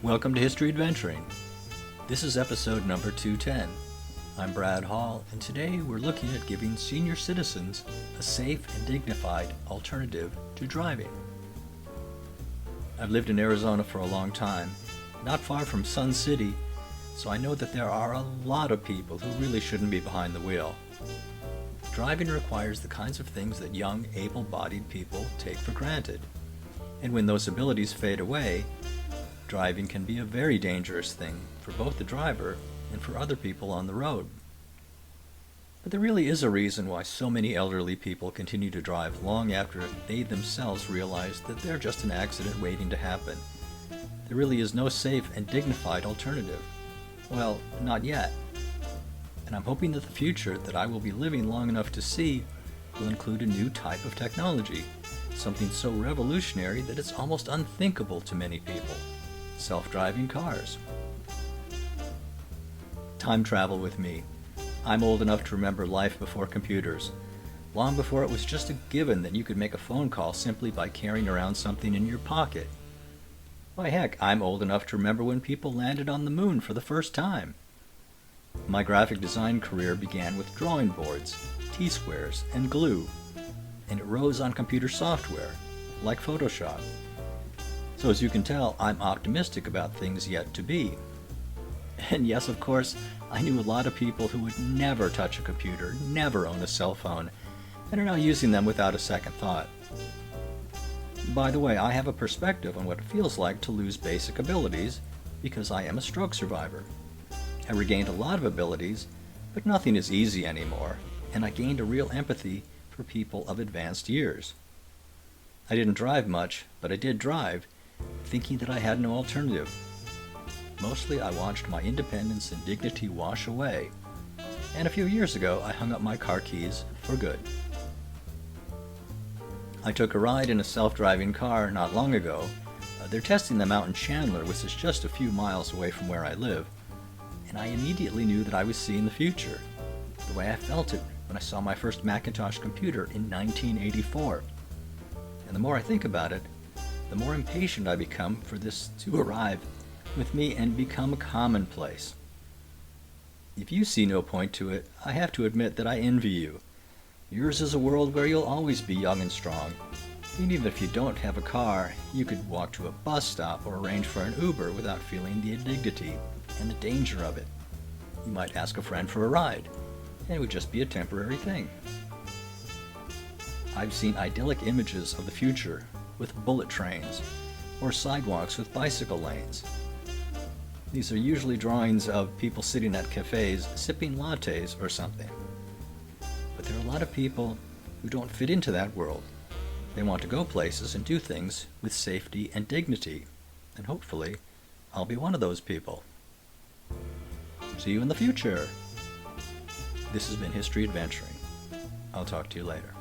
Welcome to History Adventuring. This is episode number 210. I'm Brad Hall, and today we're looking at giving senior citizens a safe and dignified alternative to driving. I've lived in Arizona for a long time, not far from Sun City, so I know that there are a lot of people who really shouldn't be behind the wheel. Driving requires the kinds of things that young, able-bodied people take for granted. And when those abilities fade away, driving can be a very dangerous thing for both the driver and for other people on the road. But there really is a reason why so many elderly people continue to drive long after they themselves realize that they're just an accident waiting to happen. There really is no safe and dignified alternative. Well, not yet. And I'm hoping that the future that I will be living long enough to see will include a new type of technology, something so revolutionary that it's almost unthinkable to many people: self-driving cars. Time travel with me. I'm old enough to remember life before computers, long before it was just a given that you could make a phone call simply by carrying around something in your pocket. Why heck, I'm old enough to remember when people landed on the moon for the first time. My graphic design career began with drawing boards, T-squares, and glue, and it rose on computer software, like Photoshop. So as you can tell, I'm optimistic about things yet to be. And yes, of course, I knew a lot of people who would never touch a computer, never own a cell phone, and are now using them without a second thought. By the way, I have a perspective on what it feels like to lose basic abilities because I am a stroke survivor. I regained a lot of abilities, but nothing is easy anymore, and I gained a real empathy for people of advanced years. I didn't drive much, but I did drive, thinking that I had no alternative. Mostly I watched my independence and dignity wash away, and a few years ago I hung up my car keys for good. I took a ride in a self-driving car not long ago. They're testing them out in Chandler, which is just a few miles away from where I live, and I immediately knew that I was seeing the future, the way I felt it when I saw my first Macintosh computer in 1984. And the more I think about it, the more impatient I become for this to arrive with me and become commonplace. If you see no point to it, I have to admit that I envy you. Yours is a world where you'll always be young and strong. And even if you don't have a car, you could walk to a bus stop or arrange for an Uber without feeling the indignity and the danger of it. You might ask a friend for a ride, and it would just be a temporary thing. I've seen idyllic images of the future with bullet trains or sidewalks with bicycle lanes. These are usually drawings of people sitting at cafes sipping lattes or something. But there are a lot of people who don't fit into that world. They want to go places and do things with safety and dignity, and hopefully I'll be one of those people. See you in the future. This has been History Adventuring. I'll talk to you later.